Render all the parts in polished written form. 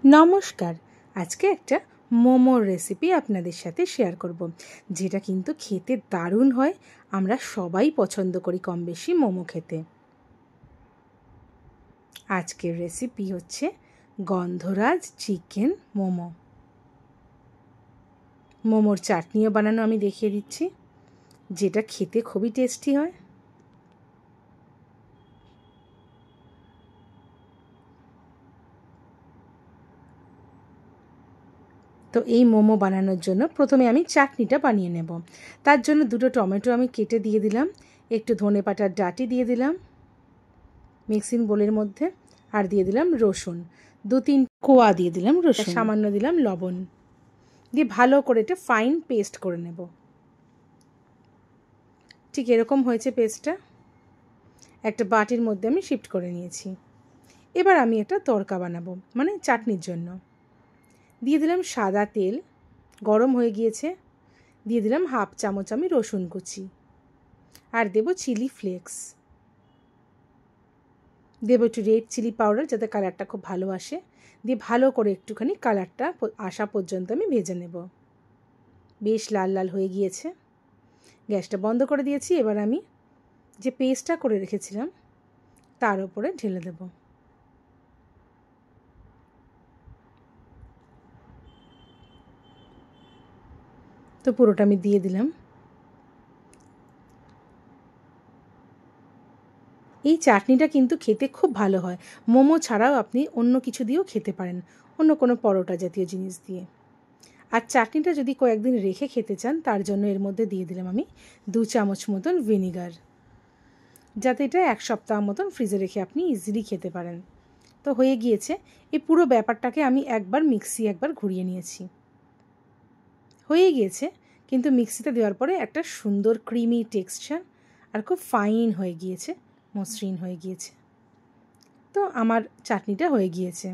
নমস্কার, আজকে একটা মোমোর রেসিপি আপনাদের সাথে শেয়ার করব, যেটা কিন্তু খেতে দারুণ হয়। আমরা সবাই পছন্দ করি কম বেশি মোমো খেতে। আজকের রেসিপি হচ্ছে গন্ধরাজ চিকেন মোমো। মোমোর চাটনিও বানানো আমি দেখিয়ে দিচ্ছি, যেটা খেতে খুবই টেস্টি হয়। তো এই মোমো বানানোর জন্য প্রথমে আমি চাটনিটা বানিয়ে নেব। তার জন্য দুটো টমেটো আমি কেটে দিয়ে দিলাম, একটু ধনেপাতার ডাঁটি দিয়ে দিলাম মিক্সিং বোলের মধ্যে, আর দিয়ে দিলাম রসুন, 2-3 কোয়া দিয়ে দিলাম রসুন, সামান্য দিলাম লবণ, দিয়ে ভালো করে এটা ফাইন পেস্ট করে নেব। ঠিক এরকম হয়েছে পেস্টটা। একটা বাটির মধ্যে আমি শিফট করে নিয়েছি। এবার আমি একটা তড়কা বানাবো, মানে চাটনির জন্য। দিয়ে দিলাম সাদা তেল, গরম হয়ে গিয়েছে। দিয়ে দিলাম 1/2 চামচ আমি রসুন কুচি, আর দেব চিলি ফ্লেক্স, দেবো একটু রেড চিলি পাউডার, যাতে কালারটা খুব ভালো আসে। দিয়ে ভালো করে একটুখানি কালারটা আসা পর্যন্ত আমি ভেজে নেব। বেশ লাল লাল হয়ে গিয়েছে, গ্যাসটা বন্ধ করে দিয়েছি। এবার আমি যে পেস্টটা করে রেখেছিলাম তার উপরে ঢেলে দেব। তো পুরোটা আমি দিয়ে দিলাম। এই চাটনিটা কিন্তু খেতে খুব ভালো হয়। মোমো ছাড়াও আপনি অন্য কিছু দিয়েও খেতে পারেন, অন্য কোনো পরোটা জাতীয় জিনিস দিয়ে। আর চাটনিটা যদি কয়েকদিন রেখে খেতে চান, তার জন্য এর মধ্যে দিয়ে দিলাম আমি 2 চামচ মতন ভিনিগার, যাতে এটা 1 সপ্তাহ মতন ফ্রিজে রেখে আপনি ইজিলি খেতে পারেন। তো হয়ে গিয়েছে। এই পুরো ব্যাপারটাকে আমি একবার ঘুরিয়ে নিয়েছি। হয়ে গিয়েছে, কিন্তু মিক্সিতে দেওয়ার পরে একটা সুন্দর ক্রিমি টেক্সচার, আর খুব ফাইন হয়ে গিয়েছে, মসৃণ হয়ে গিয়েছে। তো আমার চাটনিটা হয়ে গিয়েছে।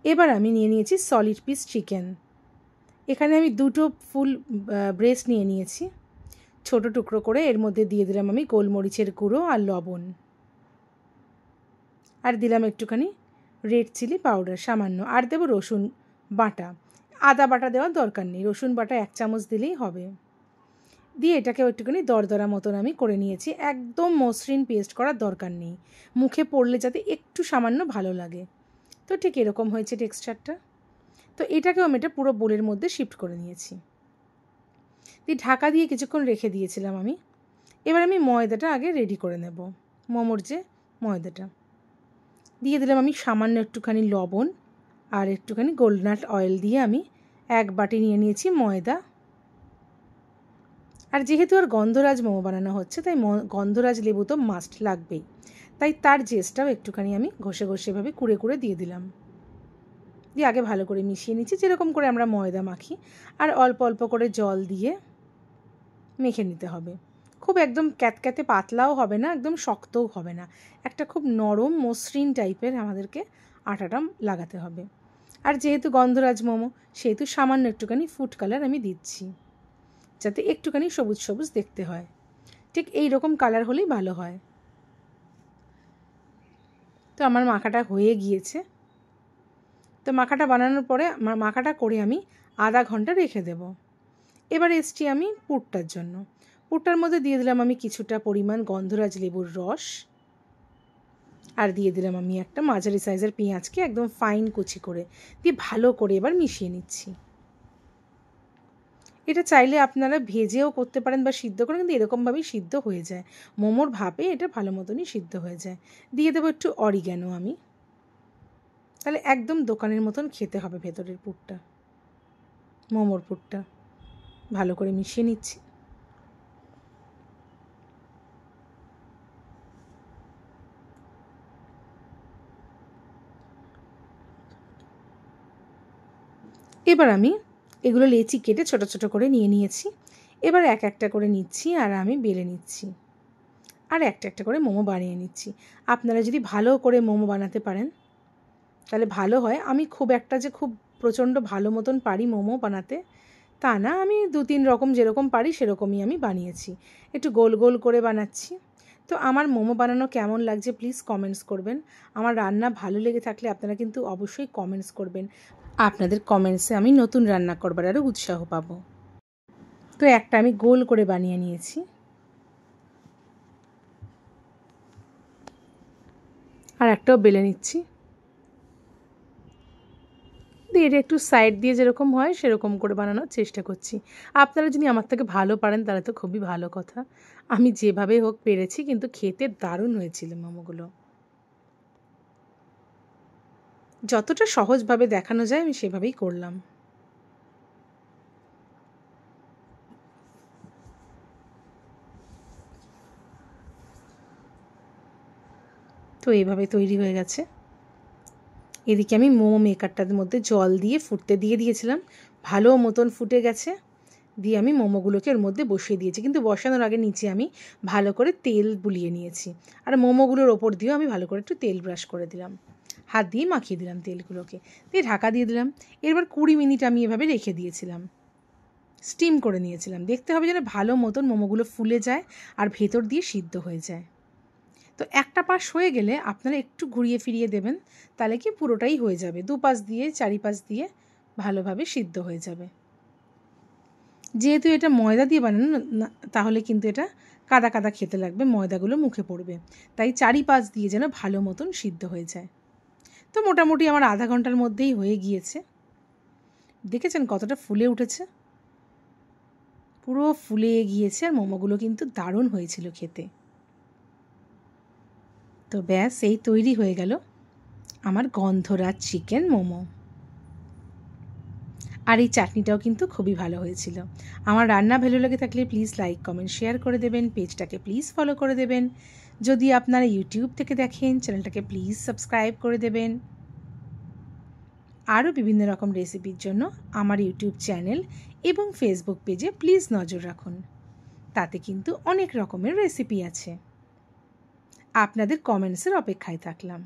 এবার আমি নিয়ে নিয়েছি সলিড পিস চিকেন। এখানে আমি 2টো ফুল ব্রেস্ট নিয়ে নিয়েছি, ছোট টুকরো করে। এর মধ্যে দিয়ে দিলাম আমি গোলমরিচের গুঁড়ো আর লবণ, আর দিলাম একটুখানি রেড চিলি পাউডার সামান্য, আর দেবো রসুন বাটা। আদা বাটা দেওয়ার দরকার নেই, রসুন বাটা 1 চামচ দিলেই হবে। দিয়ে এটাকে একটুখানি দরদরা মতন আমি করে নিয়েছি। একদম মসৃণ পেস্ট করার দরকার নেই, মুখে পড়লে যাতে একটু সামান্য ভালো লাগে। তো ঠিক এরকম হয়েছে টেক্সচারটা। তো এটাকেও আমি এটা পুরো বোলের মধ্যে শিফট করে নিয়েছি। দিয়ে ঢাকা দিয়ে কিছুক্ষণ রেখে দিয়েছিলাম আমি। এবার আমি ময়দাটা আগে রেডি করে নেব। মোমোর যে ময়দাটা দিয়ে দিলাম আমি সামান্য একটুখানি লবণ, আর একটুখানি গোল্ডনাট অয়েল দিয়ে আমি 1 বাটি নিয়ে নিয়েছি ময়দা। আর যেহেতু আর গন্ধরাজ মোমো বানানো হচ্ছে, তাই গন্ধরাজ লেবু তো মাস্ট লাগবেই। তাই তার জেসটাও একটুখানি আমি ঘষে ঘষে এভাবে কুড়ে কুড়ে দিয়ে দিলাম। দিয়ে আগে ভালো করে মিশিয়ে নিচ্ছি, যেরকম করে আমরা ময়দা মাখি। আর অল্প অল্প করে জল দিয়ে মেখে নিতে হবে। খুব একদম ক্যাতক্যাতে পাতলাও হবে না, একদম শক্তও হবে না, একটা খুব নরম মসৃণ টাইপের আমাদেরকে আটাটা লাগাতে হবে। আর যেহেতু গন্ধরাজ মোমো, সেহেতু সামান্য একটুখানি ফুড কালার আমি দিচ্ছি, যাতে একটুখানি সবুজ সবুজ দেখতে হয়। ঠিক এই রকম কালার হলেই ভালো হয়। তো আমার মাখাটা হয়ে গিয়েছে। তো মাখাটা বানানোর পরে মাখাটা করে আমি আধা ঘন্টা রেখে দেব। এবার এসছি আমি পুরটার জন্য। পুরটার মধ্যে দিয়ে দিলাম আমি কিছুটা পরিমাণ গন্ধরাজ লেবুর রস, আর দিয়ে দিলাম আমি একটা মাঝারি সাইজের পেঁয়াজকে একদম ফাইন কুচি করে, দিয়ে ভালো করে এবার মিশিয়ে নিচ্ছি। এটা চাইলে আপনারা ভেজেও করতে পারেন বা সিদ্ধ করেন, কিন্তু এরকমভাবেই সিদ্ধ হয়ে যায়। মোমোর ভাপে এটা ভালো মতনই সিদ্ধ হয়ে যায়। দিয়ে দেবো একটু অরিগ্যানো আমি, তাহলে একদম দোকানের মতন খেতে হবে ভেতরের পুরটা, মোমোর পুরটা। ভালো করে মিশিয়ে নিচ্ছি। এবার আমি এগুলো লেচি কেটে ছোট ছোট করে নিয়ে নিয়েছি। এবার এক একটা করে নিচ্ছি, আর আমি বেলে নিচ্ছি, আর একটা একটা করে মোমো বানিয়ে নিচ্ছি। আপনারা যদি ভালো করে মোমো বানাতে পারেন তাহলে ভালো হয়। আমি খুব একটা যে খুব প্রচণ্ড ভালো মতন পারি মোমো বানাতে তা না, আমি 2-3 রকম যেরকম পারি সেরকমই আমি বানিয়েছি। একটু গোল গোল করে বানাচ্ছি। তো আমার মোমো বানানো কেমন লাগছে প্লিজ কমেন্টস করবেন। আমার রান্না ভালো লেগে থাকলে আপনারা কিন্তু অবশ্যই কমেন্টস করবেন। আপনাদের কমেন্টসে আমি নতুন রান্না করবার আরও উৎসাহ পাবো। তো একটা আমি গোল করে বানিয়ে নিয়েছি, আর একটাও বেলে নিচ্ছি। এটা একটু সাইড দিয়ে যেরকম হয় সেরকম করে বানানোর চেষ্টা করছি। আপনারা যদি আমার থেকে ভালো পারেন তাহলে তো খুবই ভালো কথা। আমি যেভাবে হোক পেরেছি, কিন্তু খেতে দারুণ হয়েছিল মোমোগুলো। যতটা সহজভাবে দেখানো যায় আমি সেভাবেই করলাম। তো এইভাবে তৈরি হয়ে গেছে। এদিকে আমি মোমো মেকারটার মধ্যে জল দিয়ে ফুটতে দিয়ে দিয়েছিলাম, ভালো মতন ফুটে গেছে। দিয়ে আমি মোমোগুলোকে এর মধ্যে বসিয়ে দিয়েছি, কিন্তু বসানোর আগে নিচে আমি ভালো করে তেল বুলিয়ে নিয়েছি। আর মোমোগুলোর ওপর দিয়েও আমি ভালো করে একটু তেল ব্রাশ করে দিলাম, হাত দিয়ে মাখিয়ে দিলাম তেলগুলোকে, দিয়ে ঢাকা দিয়ে দিলাম। এরপর 20 মিনিট আমি এভাবে রেখে দিয়েছিলাম, স্টিম করে নিয়েছিলাম। দেখতে হবে যেন ভালো মতন মোমোগুলো ফুলে যায় আর ভেতর দিয়ে সিদ্ধ হয়ে যায়। তো একটা পাশ হয়ে গেলে আপনারা একটু ঘুরিয়ে ফিরিয়ে দেবেন, তাহলে কি পুরোটাই হয়ে যাবে, দুপাশ দিয়ে চারিপাশ দিয়ে ভালোভাবে সিদ্ধ হয়ে যাবে। যেহেতু এটা ময়দা দিয়ে বানানো না, তাহলে কিন্তু এটা কাদা কাদা খেতে লাগবে, ময়দাগুলো মুখে পড়বে। তাই চারিপাশ দিয়ে যেন ভালো মতন সিদ্ধ হয়ে যায়। তো মোটামুটি আমার আধা ঘন্টার মধ্যেই হয়ে গিয়েছে। দেখেছেন কতটা ফুলে উঠেছে, পুরো ফুলে গিয়েছে। আর মোমোগুলো কিন্তু দারুণ হয়েছিল খেতে। তো ব্যাস, এই তৈরি হয়ে গেল আমার গন্ধরাজ চিকেন মোমো। আর এই চাটনিটাও কিন্তু খুবই ভালো হয়েছিল। আমার রান্না ভালো লেগে থাকলে প্লিজ লাইক কমেন্ট শেয়ার করে দেবেন, পেজটাকে প্লিজ ফলো করে দেবেন। যদি আপনারা ইউটিউব থেকে দেখেন চ্যানেলটাকে প্লিজ সাবস্ক্রাইব করে দেবেন। আরও বিভিন্ন রকম রেসিপির জন্য আমার ইউটিউব চ্যানেল এবং ফেসবুক পেজে প্লিজ নজর রাখুন, তাতে কিন্তু অনেক রকমের রেসিপি আছে। আপনাদের কমেন্টসের অপেক্ষায় থাকলাম।